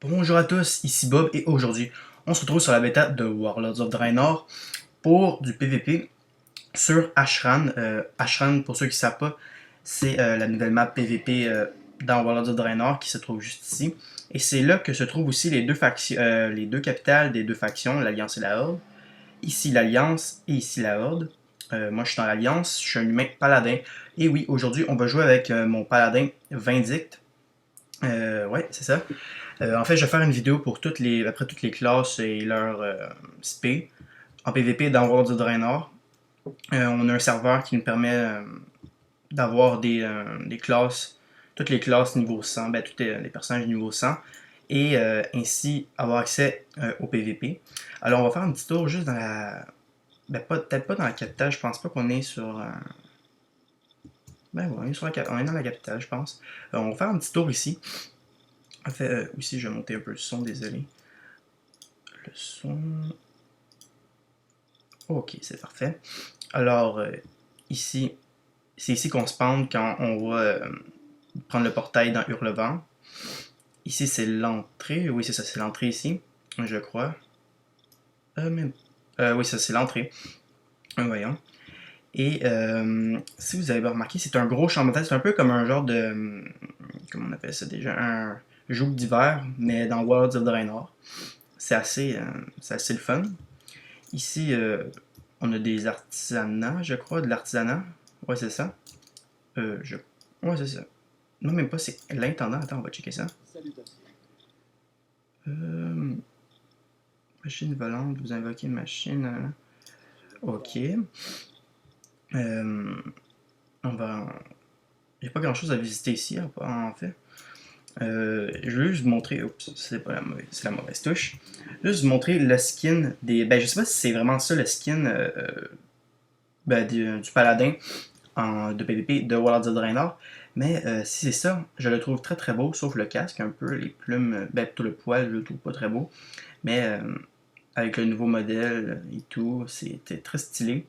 Bonjour à tous, ici Bob et aujourd'hui on se retrouve sur la bêta de Warlords of Draenor pour du PvP sur Ashran. Ashran, pour ceux qui ne savent pas, c'est la nouvelle map PvP dans Warlords of Draenor qui se trouve juste ici. Et c'est là que se trouvent aussi les deux capitales des deux factions, l'Alliance et la Horde. Ici l'Alliance et ici la Horde. Moi je suis dans l'Alliance, je suis un humain paladin. Et oui, aujourd'hui on va jouer avec mon paladin Vindicte. Ouais, c'est ça. En fait, je vais faire une vidéo pour après toutes les classes et leurs spé en PvP dans World of Draenor. On a un serveur qui nous permet d'avoir des classes, toutes les classes niveau 100, ben, tous les personnages niveau 100, et ainsi avoir accès au PvP. Alors, on va faire un petit tour juste dans la. Ben, peut-être pas dans la capitale, je pense pas qu'on est sur. Ben, ouais, on est dans la capitale, je pense. On va faire un petit tour ici. En fait, aussi, je vais monter un peu le son, désolé. Le son. Ok, c'est parfait. Alors, ici, c'est ici qu'on spawn quand on va prendre le portail dans Hurlevent. Ici, c'est l'entrée. Oui, c'est ça, c'est l'entrée ici, je crois. Mais... oui, ça, c'est l'entrée. Voyons. Et si vous avez remarqué, c'est un gros champ de bataille. C'est un peu comme un genre de. Comment on appelle ça déjà? Un joug d'hiver, mais dans Worlds of Draenor. C'est assez le fun. Ici, on a des artisanats, je crois, de l'artisanat. Ouais, c'est ça. Je... Ouais, c'est ça. Non, même pas, c'est l'intendant. Attends, on va checker ça. Euh... Machine volante, vous invoquez une machine. Ok. Euh... On va. Il n'y a pas grand chose à visiter ici, en fait. Je vais juste vous montrer. Oups, c'est la mauvaise touche. Juste vous montrer le skin des. Ben, je sais pas si c'est vraiment ça le skin ben, du paladin de PvP de Worlds of Draenor. Mais si c'est ça, je le trouve très très beau, sauf le casque un peu, les plumes, ben tout le poil, je le trouve pas très beau. Mais avec le nouveau modèle et tout, c'était très stylé.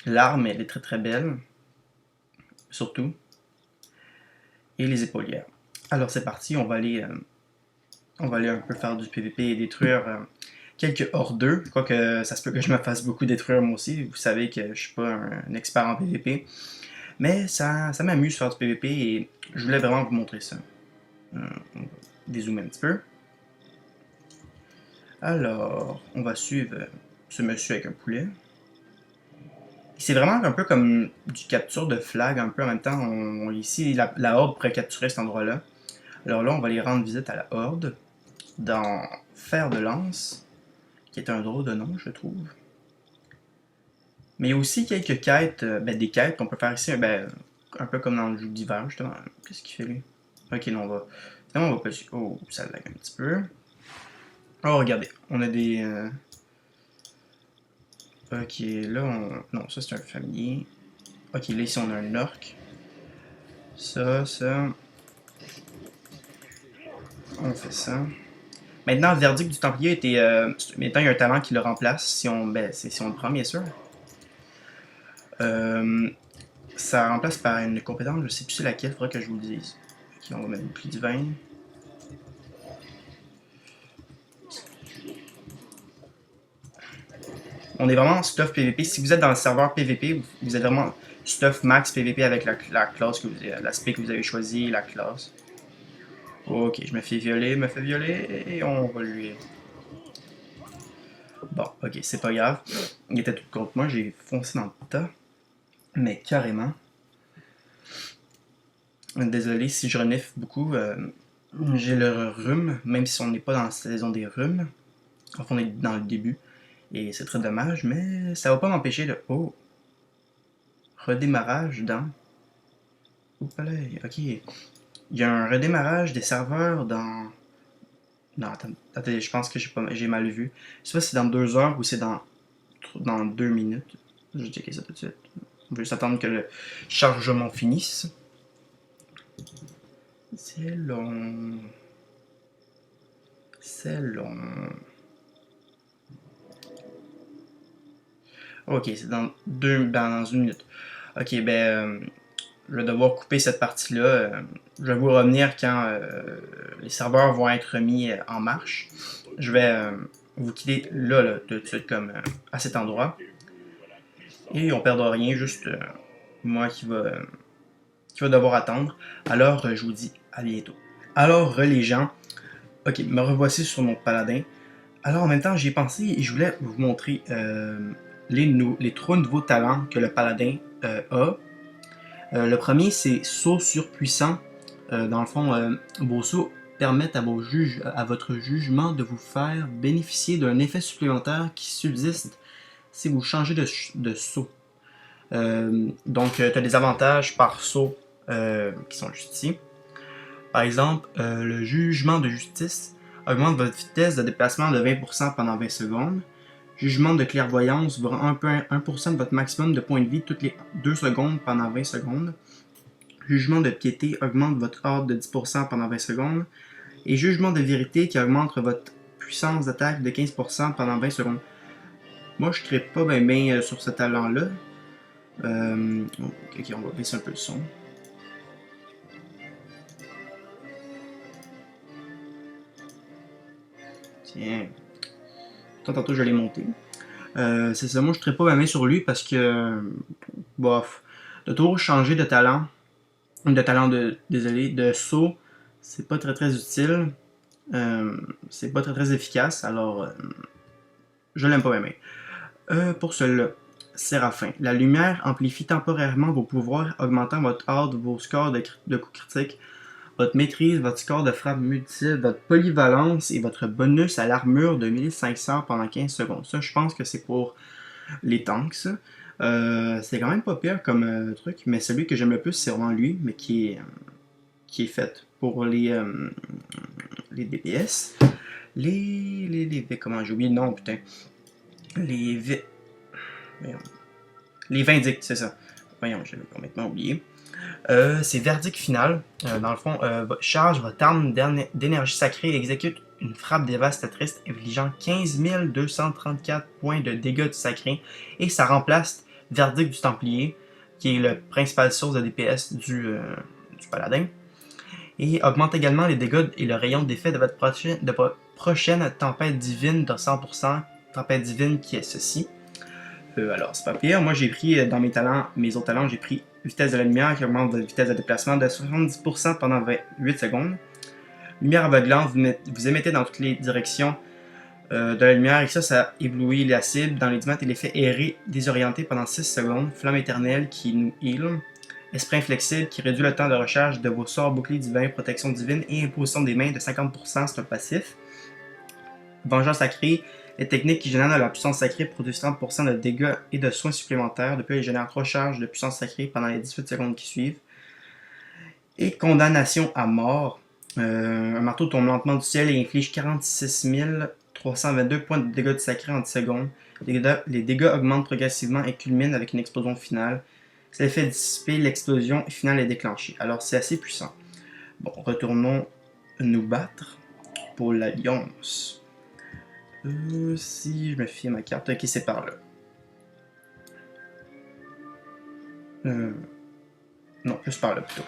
L'arme, elle est très très belle, surtout. Et les épaulières. Alors c'est parti, on va aller un peu faire du PvP et détruire quelques hordeux. Quoique ça se peut que je me fasse beaucoup détruire moi aussi. Vous savez que je suis pas un expert en PvP. Mais ça m'amuse de faire du PvP et je voulais vraiment vous montrer ça. On va dézoomer un petit peu. Alors, on va suivre ce monsieur avec un poulet. C'est vraiment un peu comme du capture de flag, un peu en même temps. Ici, la horde pourrait capturer cet endroit-là. Alors là, on va aller rendre visite à la horde dans Fer de Lance, qui est un drôle de nom, je trouve. Mais il y a aussi quelques quêtes, ben, des quêtes qu'on peut faire ici, ben, un peu comme dans le jeu d'hiver, justement. Qu'est-ce qu'il fait lui? Ok, non, on va. Non, on va pas. Oh, ça lag un petit peu. Oh, regardez, on a des. Ok, là, non, ça c'est un familier. Ok, là, ici, on a un orc. Ça. On fait ça. Maintenant, le verdict du Templier était. Maintenant, il y a un talent qui le remplace, si on le prend, bien sûr. Euh, Ça remplace par une compétence, je sais plus c'est laquelle, faudrait que je vous le dise. Ok, on va mettre plus divin. On est vraiment stuff PVP. Si vous êtes dans le serveur PVP, vous êtes vraiment stuff max PVP avec la classe l'aspect que vous avez choisi, la classe. Ok, je me fais violer, et on va lui. Bon, ok, c'est pas grave. Il était tout contre moi, j'ai foncé dans le tas. Mais carrément. Désolé si je renifle beaucoup. J'ai le rhume, même si on n'est pas dans la saison des rhumes. Enfin, on est dans le début. Et c'est très dommage, mais ça va pas m'empêcher de. Oh! Redémarrage dans. Oups là, ok. Il y a un redémarrage des serveurs dans. Non, attendez, je pense que j'ai mal vu. Je sais pas si c'est dans 2 heures ou c'est dans 2 minutes. Je vais checker ça tout de suite. On va juste attendre que le chargement finisse. C'est long. C'est long. Ok, c'est dans 1 minute. Ok, ben. je vais devoir couper cette partie-là. Je vais vous revenir quand les serveurs vont être mis en marche. Je vais vous quitter là, tout de suite, comme à cet endroit. Et on ne perdra rien, juste moi qui va devoir attendre. Alors, je vous dis à bientôt. Alors, les gens, ok, me revoici sur mon paladin. Alors, en même temps, j'y ai pensé et je voulais vous montrer les 3 nouveaux talents que le paladin a. Le premier, c'est saut surpuissant. Dans le fond, vos sauts permettent à votre jugement de vous faire bénéficier d'un effet supplémentaire qui subsiste si vous changez de saut. Donc, tu as des avantages par saut qui sont juste ici. Par exemple, le jugement de justice augmente votre vitesse de déplacement de 20% pendant 20 secondes. Jugement de clairvoyance vous rend 1% de votre maximum de points de vie toutes les 2 secondes pendant 20 secondes. Jugement de piété augmente votre ordre de 10% pendant 20 secondes. Et jugement de vérité qui augmente votre puissance d'attaque de 15% pendant 20 secondes. Moi, je ne tripe pas bien sur ce talent-là. Ok, on va baisser un peu le son. Tiens. Tantôt, je l'ai monté. C'est ça, moi, je ne tripe pas ma main sur lui parce que, bof, de toujours changer de talent, désolé, de saut, c'est pas très utile. C'est pas très efficace, alors je l'aime pas même. Pour celui-là, Séraphin. La lumière amplifie temporairement vos pouvoirs, augmentant votre ordre, vos scores de coups critiques, votre maîtrise, votre score de frappe multiple, votre polyvalence et votre bonus à l'armure de 1500 pendant 15 secondes. Ça, je pense que c'est pour les tanks, ça. C'est quand même pas pire comme truc, mais celui que j'aime le plus, c'est vraiment lui, mais qui est fait pour les DPS. Comment j'ai oublié le nom, putain. Les Vindictes, c'est ça. Voyons, j'avais complètement oublié. C'est verdict final. Dans le fond, charge votre arme d'énergie sacrée et exécute une frappe dévastatrice infligeant 15 234 points de dégâts du sacré. Et ça remplace Verdict du Templier, qui est le principal source de DPS du paladin. Et augmente également les dégâts et le rayon d'effet de votre prochaine tempête divine de 100%. Tempête divine qui est ceci. Alors, c'est pas pire. Moi, j'ai pris dans mes autres talents, j'ai pris vitesse de la lumière qui augmente votre vitesse de déplacement de 70% pendant 8 secondes. Lumière aveuglante, vous émettez dans toutes les directions de la lumière et ça éblouit la cible dans les 10 mètres et l'effet erré désorienté pendant 6 secondes. Flamme éternelle qui nous heal. Esprit inflexible qui réduit le temps de recharge de vos sorts, boucliers divins, protection divine et imposition des mains de 50%, c'est un passif. Vengeance sacrée, les techniques qui génèrent de la puissance sacrée produisent 30% de dégâts et de soins supplémentaires. Depuis, elles génèrent 3 charges de puissance sacrée pendant les 18 secondes qui suivent. Et condamnation à mort. Un marteau tombe lentement du ciel et inflige 46 322 points de dégâts de sacré en 10 secondes. Les dégâts augmentent progressivement et culminent avec une explosion finale. C'est l'effet dissiper, l'explosion finale est déclenchée. Alors c'est assez puissant. Bon, retournons nous battre pour l'Alliance. Si je me fie à ma carte, ok, c'est par là. Non, plus par là plutôt.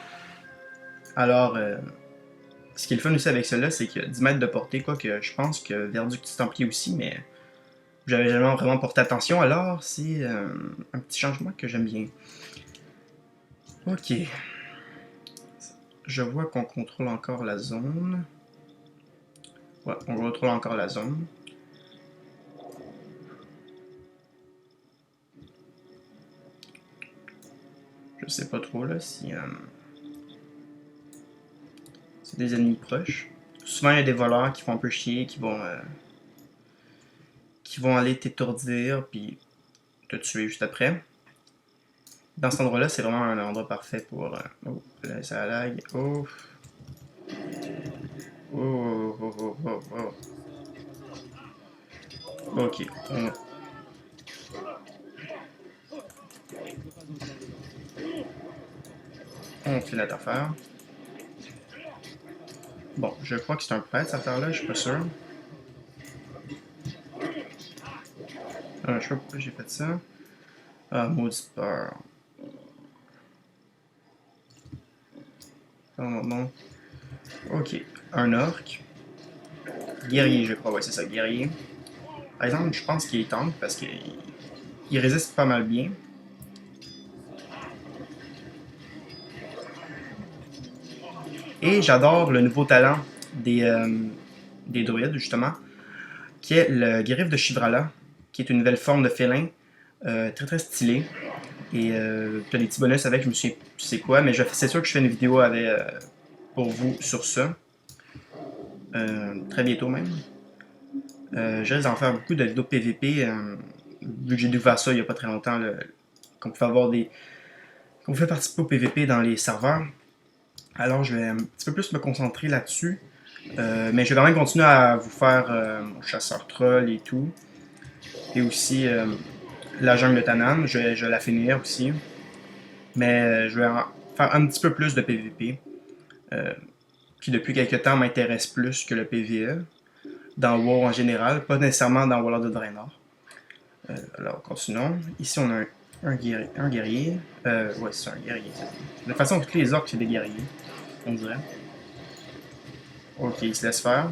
Alors, ce qui est le fun aussi avec celle-là, c'est qu'il y a 10 mètres de portée, quoi que je pense que Verdict du Templier aussi, mais j'avais jamais vraiment porté attention, alors c'est un petit changement que j'aime bien. Ok. Je vois qu'on contrôle encore la zone. Ouais, on contrôle encore la zone. Je sais pas trop là si c'est des ennemis proches. Souvent il y a des voleurs qui font un peu chier, qui vont aller t'étourdir puis te tuer juste après. Dans cet endroit-là, c'est vraiment un endroit parfait pour. Oh, là, ça lag. Oh. Oh, oh, oh, oh, oh. Ok. On fait notre affaire. Bon, je crois que c'est un prêtre cette affaire-là, je suis pas sûr. Je sais pas pourquoi j'ai fait ça. Ah, maudite peur. Non, non, non. Ok, un orc. Guerrier, je crois, ouais, c'est ça, guerrier. Par exemple, je pense qu'il est tank parce qu'il résiste pas mal bien. Et j'adore le nouveau talent des druides, justement, qui est le Guérif de Shivrala, qui est une nouvelle forme de félin, très très stylée. Et tu as des petits bonus avec, je me souviens plus c'est quoi, mais c'est sûr que je fais une vidéo avec, pour vous sur ça. Très bientôt même. Je risque d'en faire beaucoup de vidéos PVP, vu que j'ai découvert ça il n'y a pas très longtemps, qu'on pouvait avoir des. Qu'on pouvait participer au PVP dans les serveurs. Alors je vais un petit peu plus me concentrer là-dessus. Mais je vais quand même continuer à vous faire mon chasseur troll et tout. Et aussi la jungle de Tanan, je vais la finir aussi. Mais je vais en faire un petit peu plus de PVP. euh, qui depuis quelques temps m'intéresse plus que le PVE. Dans WoW en général, pas nécessairement dans World of Draenor. Alors continuons. Ici on a un guerrier. Un guerrier. Ouais, c'est un guerrier. De toute façon, tous les orques c'est des guerriers, on dirait. Ok, il se laisse faire.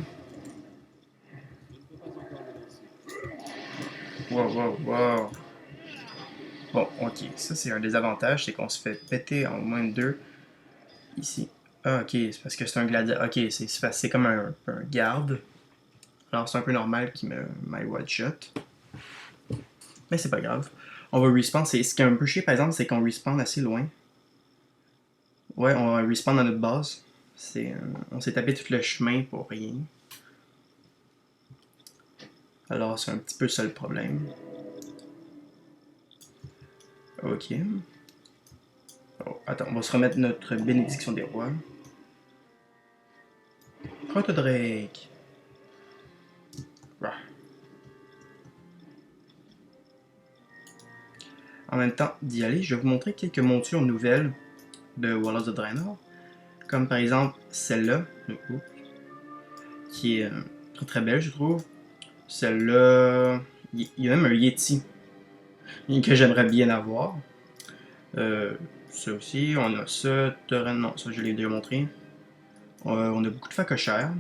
Wow, wow, wow. Bon, ok, ça c'est un désavantage, c'est qu'on se fait péter en moins de 2 ici. Ah, ok, c'est parce que c'est un gladiateur. Ok, c'est comme un garde. Alors c'est un peu normal qu'il me my one shot. Mais c'est pas grave. On va respawn. Ce qui est un peu chier par exemple, c'est qu'on respawn assez loin. Ouais, on va respawn dans notre base. On s'est tapé tout le chemin pour rien. Alors c'est un petit peu ça le problème. Ok. Oh, attends, on va se remettre notre bénédiction des rois. Protodrake. Rah. En même temps d'y aller, je vais vous montrer quelques montures nouvelles de Warlords of Draenor. Comme par exemple celle-là, qui est très très belle, je trouve. Celle-là, il y a même un Yeti que j'aimerais bien avoir. Ça aussi, on a ça, Torrent, non, ça je l'ai déjà montré. On a beaucoup de facochères.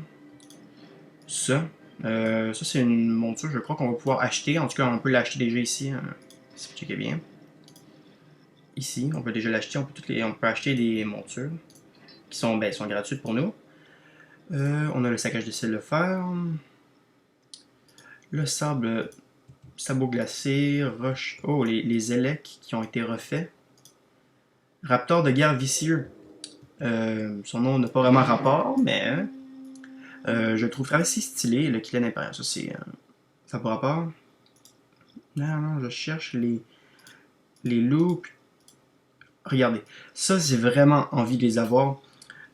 Ça, ça c'est une monture, je crois qu'on va pouvoir acheter. En tout cas, on peut l'acheter déjà ici, si vous checkez bien. Ici, on peut déjà l'acheter. On peut acheter des montures qui sont, sont gratuites pour nous. On a le saccage de ciel de fer, le sable, sabot glacé, roche. Oh, les élecs qui ont été refaits. Raptor de guerre vicieux. Son nom n'a pas vraiment rapport, mais je le trouve assez stylé, le Killen Imperial. Ça, c'est. Ça n'a pas rapport. Non, non, je cherche les loups. Regardez, ça, j'ai vraiment envie de les avoir.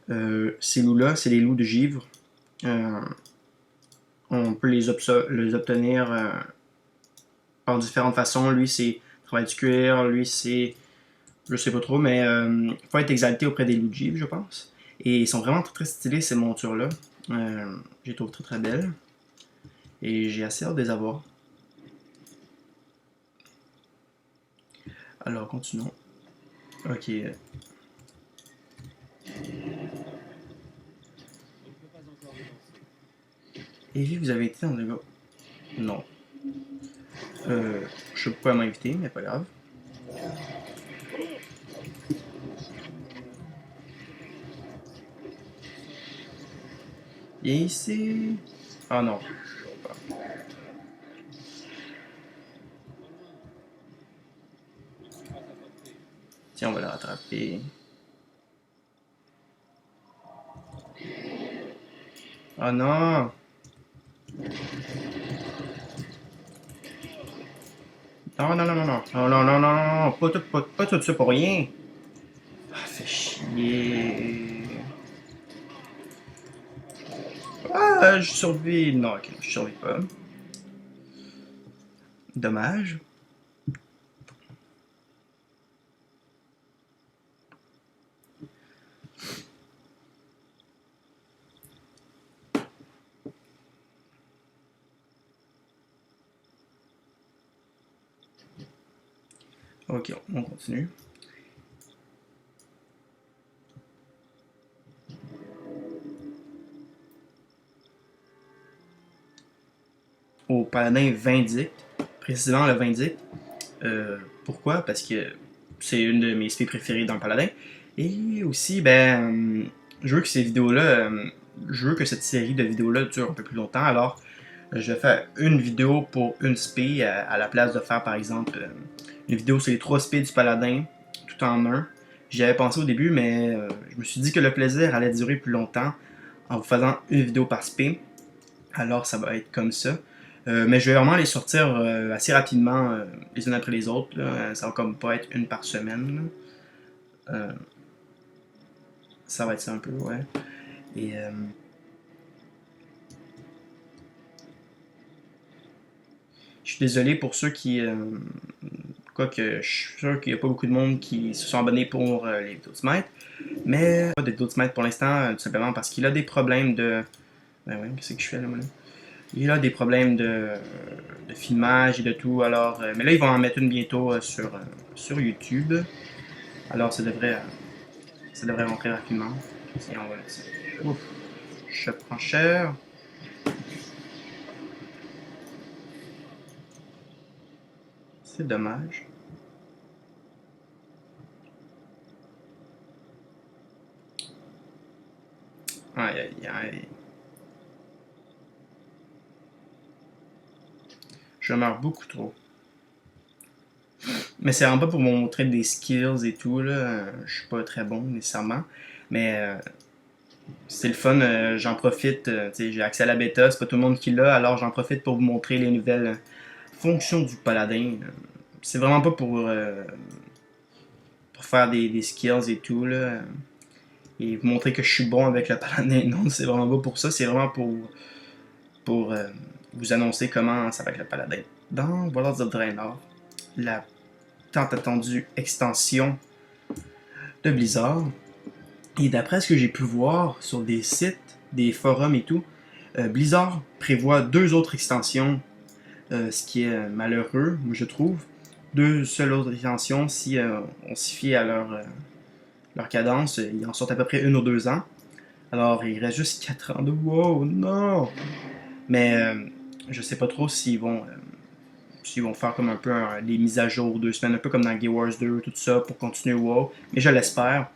Ces loups-là, c'est des loups de givre. Euh, on peut les obtenir par différentes façons. Lui, c'est travail du cuir. Lui, c'est. Je sais pas trop, mais il faut être exalté auprès des loups de givre, je pense. Et ils sont vraiment très très stylés, ces montures-là. Je les trouve très très belles. Et j'ai assez hâte de les avoir. Alors, continuons. Ok. Evie, vous avez été dans le... Non. Je sais pas pourquoi elle m'a invité, mais pas grave. Et ici... Ah non. Tiens, on va le rattraper. Ah non! Non, non, non, non, non. Non, non, non, non, non. Pas tout ça pour rien. Ah, fait chier. Ah, je survis. Non, ok, je survis pas. Dommage. Ok, on continue. au paladin Vindicte, précisément le Vindicte. Pourquoi? Parce que c'est une de mes spés préférées dans le paladin. Et aussi, je veux que ces vidéos-là, je veux que cette série de vidéos-là dure un peu plus longtemps. Alors, je vais faire une vidéo pour une spé à la place de faire, par exemple, une vidéo sur les 3 spés du paladin, tout en un. J'y avais pensé au début, mais je me suis dit que le plaisir allait durer plus longtemps en vous faisant une vidéo par spé. Alors, ça va être comme ça. Mais je vais vraiment les sortir assez rapidement, les unes après les autres. Là. Ça va comme pas être une par semaine. Ça va être ça un peu, ouais. Et je suis désolé pour ceux qui. Quoique, je suis sûr qu'il n'y a pas beaucoup de monde qui se sont abonnés pour les vidéos de Smite. Mais pas de vidéos de Smite pour l'instant, tout simplement parce qu'il a des problèmes de. Ben ouais, qu'est-ce que je fais là, moi là? Il a des problèmes de filmage et de tout. Alors, mais là, ils vont en mettre une bientôt sur YouTube. Alors, ça devrait rentrer rapidement. Si on va là-dessus. Ouf, je prends cher. C'est dommage. Aïe, aïe, aïe. Je meurs beaucoup trop. Mais c'est vraiment pas pour me montrer des skills et tout, là. Je suis pas très bon nécessairement. Mais c'est le fun, j'en profite. J'ai accès à la bêta, c'est pas tout le monde qui l'a, alors j'en profite pour vous montrer les nouvelles fonctions du paladin. C'est vraiment pas pour faire des skills et tout, là. Et vous montrer que je suis bon avec le paladin. Non, c'est vraiment pas pour ça, c'est vraiment pour vous annoncer comment ça va avec le paladin. Dans Warlords of Draenor, la tant attendue extension de Blizzard. Et d'après ce que j'ai pu voir sur des sites, des forums et tout, Blizzard prévoit 2 autres extensions, ce qui est malheureux, je trouve. 2 seules autres extensions, si on s'y fie à leur cadence, ils en sortent à peu près 1 ou 2 ans. Alors il reste juste 4 ans de wow, non! Mais je sais pas trop s'ils vont faire comme un peu des mises à jour 2 semaines, un peu comme dans Guild Wars 2, tout ça, pour continuer WoW. Mais je l'espère.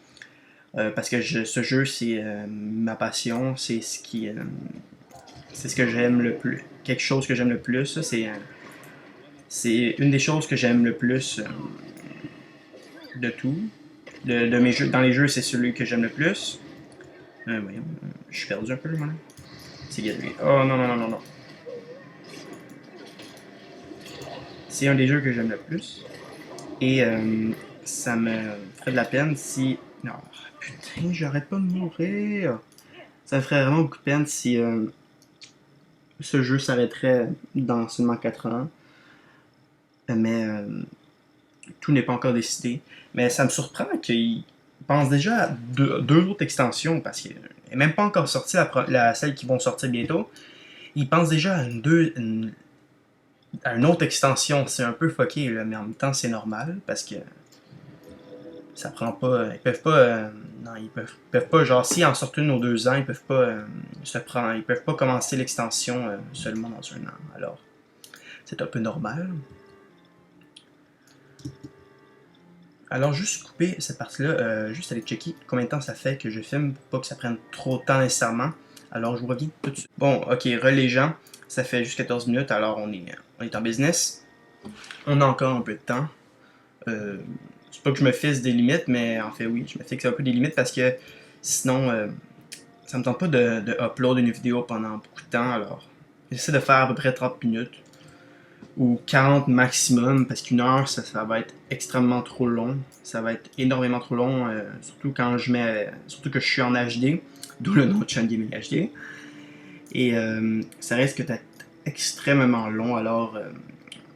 Parce que ce jeu, c'est ma passion, c'est ce que j'aime le plus. Quelque chose que j'aime le plus, c'est une des choses que j'aime le plus de tout. De mes jeux, dans les jeux, c'est celui que j'aime le plus. Voyons, je suis perdu un peu, là. C'est Gatsby. Oh non, non, non, non, non. C'est un des jeux que j'aime le plus. Et ça me ferait de la peine si. Non, putain, j'arrête pas de mourir. Ça me ferait vraiment beaucoup de peine si ce jeu s'arrêterait dans seulement 4 ans. Mais tout n'est pas encore décidé. Mais ça me surprend qu'ils pensent déjà à 2 autres extensions parce qu'elle n'est même pas encore sortie, celle qui vont sortir bientôt. Ils pensent déjà à à une autre extension. C'est un peu fucké, là, mais en même temps, c'est normal parce que ça prend pas. Ils peuvent pas. Non, peuvent pas. Genre, s'ils en sortent une aux 2 ans, ils peuvent pas ils peuvent pas commencer l'extension seulement dans 1 an. Alors, c'est un peu normal. Alors, juste couper cette partie-là, juste aller checker combien de temps ça fait que je filme pour pas que ça prenne trop de temps nécessairement. Alors, je vous reviens tout de suite. Bon, ok, les gens, ça fait juste 14 minutes, alors on est en business. On a encore un peu de temps. C'est pas que je me fixe des limites, mais en fait, oui, je me fixe un peu des limites parce que sinon, ça me tente pas de upload une vidéo pendant beaucoup de temps. Alors, j'essaie de faire à peu près 30 minutes ou 40 maximum parce qu'une heure, ça va être extrêmement trop long. Ça va être énormément trop long, surtout quand surtout que je suis en HD, d'où le nom de Chan Gaming HD. Et ça risque d'être extrêmement long, alors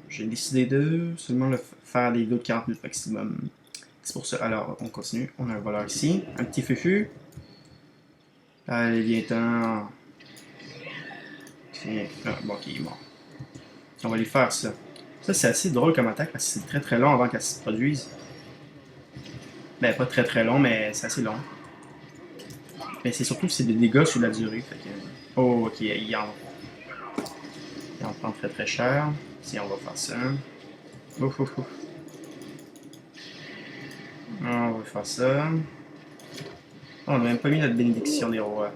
j'ai décidé de seulement faire des vidéos de 40 minutes maximum. C'est pour ça. Alors, on continue. On a un voleur ici. Un petit fufu. Allez, viens-t'en. Bon, ok, il est mort. On va aller faire ça. Ça, c'est assez drôle comme attaque parce que c'est très très long avant qu'elle se produise. Ben, pas très très long, mais c'est assez long. Mais c'est surtout que c'est des dégâts sur la durée. Fait que... Oh, ok, il en on prend très très cher. Si on va faire ça. Ouf, ouf, ouf. On va faire ça. Oh, on n'a même pas mis notre bénédiction des rois.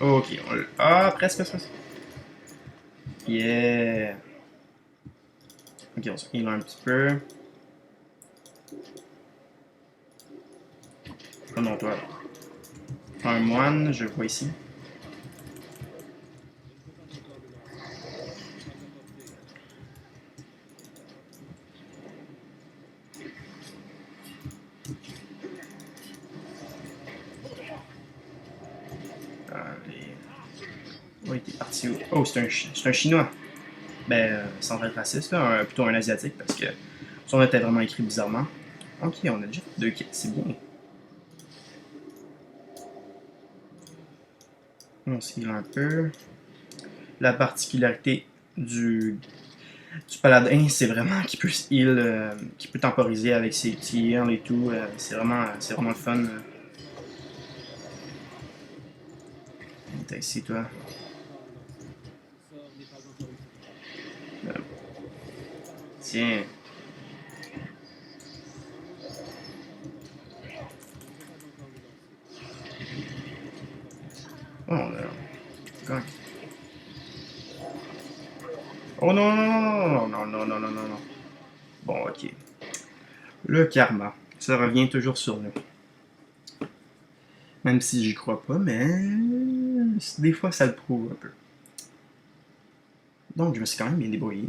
Ok, ah, presque, presque. Yeah. Ok, on se heal un petit peu. Oh non, toi. Un moine, je le vois ici. Allez. Oui, t'es parti où? Oh, c'est un Chinois. Ben, sans être raciste, là, plutôt un Asiatique, parce que son nom était vraiment écrit bizarrement. Ok, on a déjà deux kits, c'est bien. On s'heal un peu. La particularité du paladin, c'est vraiment qu'il peut heal, qu'il peut temporiser avec ses petits heals et tout. C'est vraiment le fun. T'es ici, toi. Euh, tiens. Oh, là. Quand- Oh non, non, non, non, non, non, non, non, non. Bon, ok. Le karma. Ça revient toujours sur nous. Même si j'y crois pas, mais des fois ça le prouve un peu. Donc je me suis quand même bien débrouillé.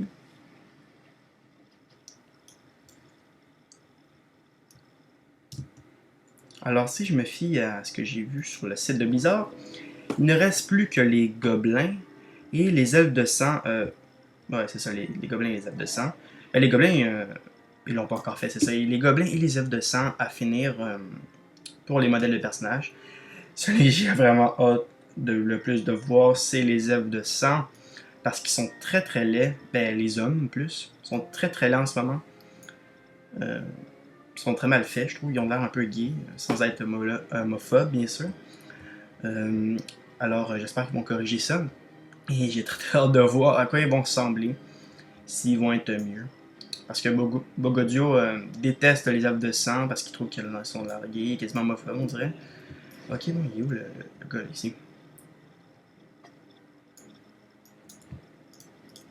Alors si je me fie à ce que j'ai vu sur le site de Blizzard, il ne reste plus que les gobelins et les elfes de sang. Ouais, c'est ça, les gobelins et les elfes de sang. Les gobelins, ils l'ont pas encore fait, c'est ça. Les gobelins et les elfes de sang à finir pour les modèles de personnages. Celui que j'ai vraiment hâte le plus de voir, c'est les elfes de sang. Parce qu'ils sont très très laids. Ben, les hommes en plus. Sont très très laids en ce moment. Euh, Ils sont très mal faits, je trouve. Ils ont l'air un peu gays, sans être homophobes, bien sûr. Euh, alors, j'espère qu'ils vont corriger ça. Et j'ai très très hâte de voir à quoi ils vont ressembler. S'ils vont être mieux. Parce que Bogodio déteste les elfes de sang parce qu'il trouve qu'ils sont largués, quasiment homophobes, on dirait. Ok, bon, il est où le gars ici?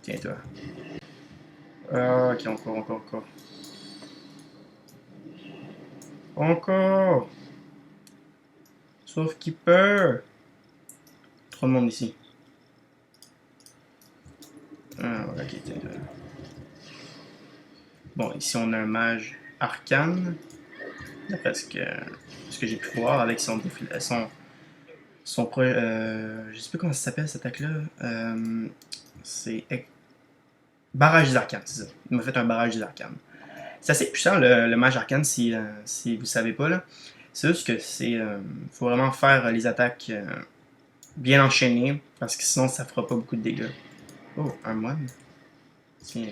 Tiens, toi. Ah, ok, encore, encore, encore. Encore! Sauf qu'il peut! Trop de monde ici. Ah, ouais, ok, tiens, bon, ici on a un mage arcane. D'après ce que j'ai pu voir avec je sais pas comment ça s'appelle cette attaque-là. C'est barrage des arcanes, c'est ça. Il m'a fait un barrage des arcanes. C'est assez puissant le mage arcane si vous savez pas là. C'est juste que faut vraiment faire les attaques bien enchaînées parce que sinon ça fera pas beaucoup de dégâts. Oh, un moine. Tiens,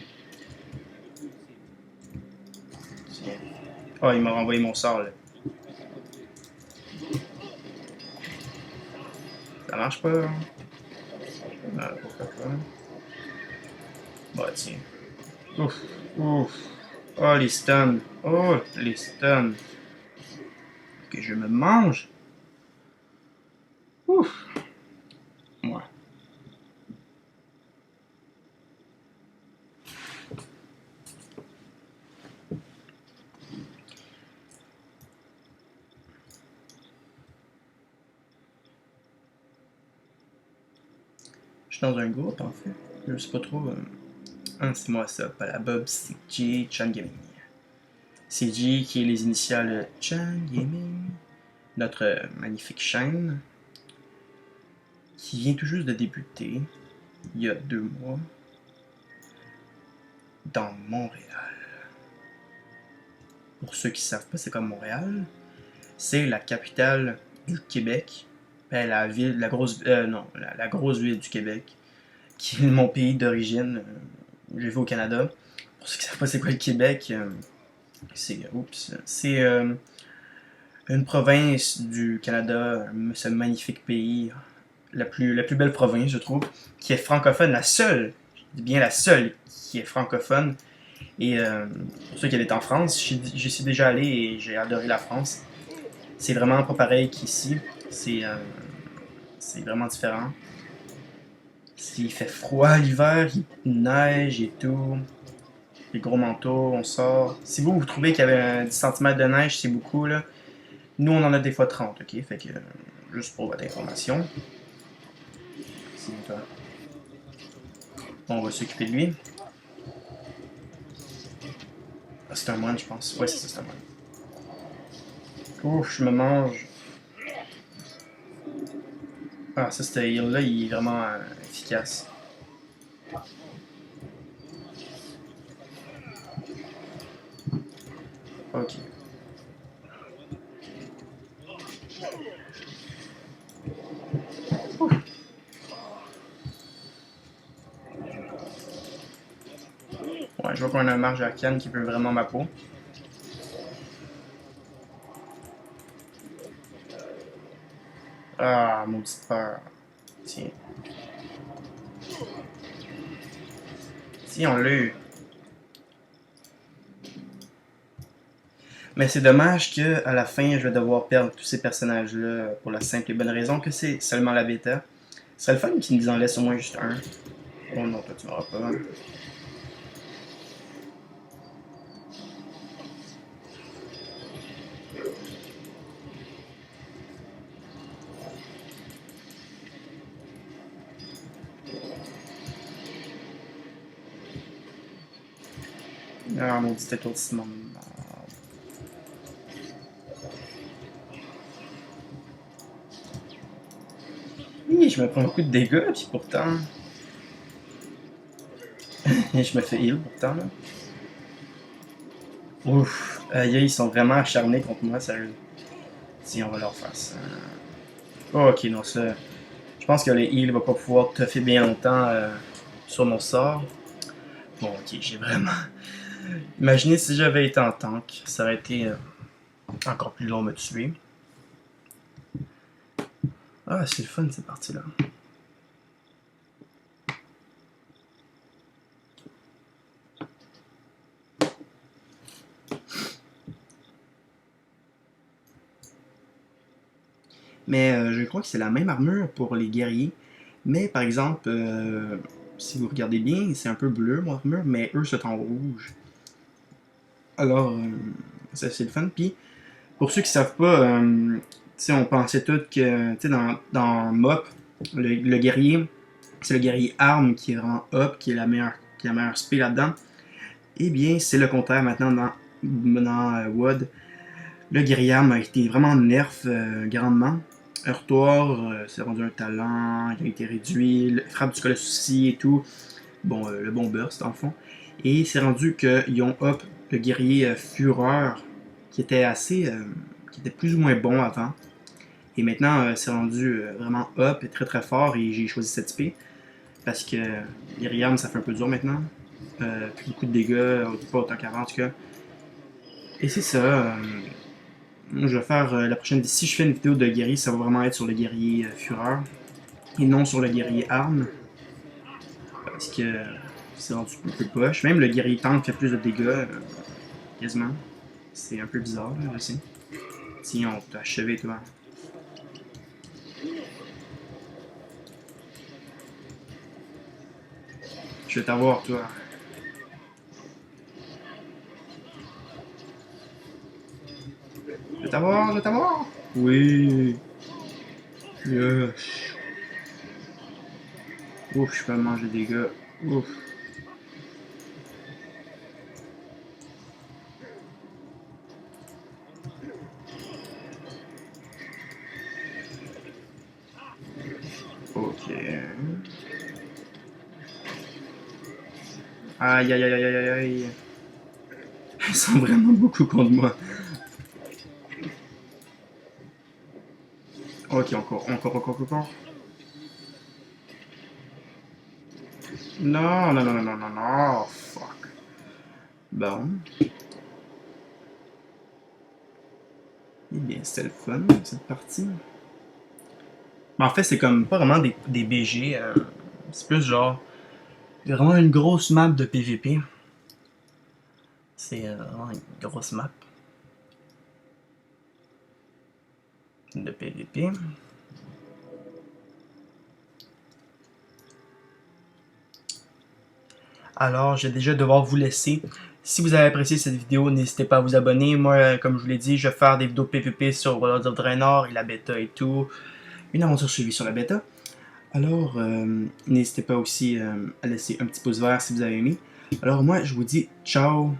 tiens. Oh, il m'a renvoyé mon sort là. Ça marche pas, hein? Ah, pourquoi pas? Bah tiens. Ouf, ouf. Oh les stuns. Oh les stuns. Que je me mange. Ouf. Moi. Je suis dans un groupe en fait. Je sais pas trop. Ah, c'est moi ça, pas la Bob, CG, Chan Gaming. CG qui est les initiales Chan Gaming. Notre magnifique chaîne. Qui vient tout juste de débuter. Il y a 2 mois. Dans Montréal. Pour ceux qui ne savent pas, c'est comme Montréal. C'est la capitale du Québec. Ben, la ville, la grosse, non, la grosse ville du Québec, qui est mon pays d'origine. Je vis au Canada. Pour ceux qui ne savent pas c'est quoi le Québec, c'est, oups, c'est une province du Canada, ce magnifique pays, la plus belle province, je trouve, qui est francophone, la seule, je dis bien la seule qui est francophone. Et pour ceux qui habitent en France, j'y suis déjà allé et j'ai adoré la France. C'est vraiment pas pareil qu'ici. C'est vraiment différent. Il fait froid l'hiver, il neige et tout. Les gros manteaux, on sort. Si vous, vous trouvez qu'il y avait 10 cm de neige, c'est beaucoup, là. Nous, on en a des fois 30, ok? Fait que, juste pour votre information. On va s'occuper de lui. Ah, c'est un moine, je pense. Ouais, c'est ça, c'est un moine. Ouf, je me mange. Ah, ça, ce heal-là, il est vraiment efficace. Ok. Ouais, je vois qu'on a un marge arcane qui veut vraiment ma peau. Ah, maudite peur. Tiens. Si, on l'a eu. Mais c'est dommage que à la fin, je vais devoir perdre tous ces personnages-là pour la simple et bonne raison que c'est seulement la bêta. Ce serait le fun qu'ils nous en laissent au moins juste un. Oh non, toi tu m'auras pas. Ah, maudit étourdissement. Oui, je me prends beaucoup de dégâts, puis pourtant. Je me fais heal pourtant, là. Ouf. Aïe, ils sont vraiment acharnés contre moi, sérieux. Si, on va leur faire ça. Oh, ok, non, ça. Je pense que le heal va pas pouvoir te faire bien longtemps sur mon sort. Bon, ok, j'ai vraiment. Imaginez si j'avais été en tank, ça aurait été encore plus long à me tuer. Ah, c'est le fun cette partie-là. Mais je crois que c'est la même armure pour les guerriers. Mais par exemple, si vous regardez bien, c'est un peu bleu mon armure, mais eux c'est en rouge. Alors, ça c'est le fun. Puis, pour ceux qui savent pas, on pensait tous que dans MOP, le guerrier, c'est le guerrier arme qui rend up, qui est la meilleure spé là-dedans. Eh bien, c'est le contraire maintenant dans WoD. Le guerrier arme a été vraiment nerf grandement. Heurtoir, c'est rendu un talent, il a été réduit, le frappe du colossus aussi et tout. Bon, le bon burst en fond. Et c'est rendu qu'ils ont up le guerrier fureur, qui était qui était plus ou moins bon avant. Et maintenant, c'est rendu vraiment up et très très fort. Et j'ai choisi cette spé parce que guerrier arme ça fait un peu dur maintenant. Puis beaucoup de dégâts, pas autant qu'avant en tout cas. Et c'est ça. Je vais faire la prochaine. Si je fais une vidéo de guerrier, ça va vraiment être sur le guerrier fureur et non sur le guerrier arme. Parce que c'est rendu un peu poche. Même le guerrier tank fait plus de dégâts, quasiment. C'est un peu bizarre, là, je sais. Tiens, on t'a achevé, toi. Je vais t'avoir, toi. Je vais t'avoir, je vais t'avoir. Oui. Yes. Ouf, je peux manger des gars. Ouf. Ok. Aïe, aïe, aïe, aïe, aïe, aïe. Ils sont vraiment beaucoup contre moi. Ok, encore, encore, encore, encore. Non, non, non, non, non, non, non. Fuck. Bon. Eh bien, c'était le fun, cette partie. Mais en fait, c'est comme pas vraiment des BG. C'est plus genre. C'est vraiment une grosse map de PVP. C'est vraiment une grosse map de PVP. Alors, je vais déjà devoir vous laisser. Si vous avez apprécié cette vidéo, n'hésitez pas à vous abonner. Moi, comme je vous l'ai dit, je vais faire des vidéos PVP sur World of Draenor et la bêta et tout. Une aventure suivie sur la bêta. Alors, n'hésitez pas aussi à laisser un petit pouce vert si vous avez aimé. Alors moi, je vous dis ciao!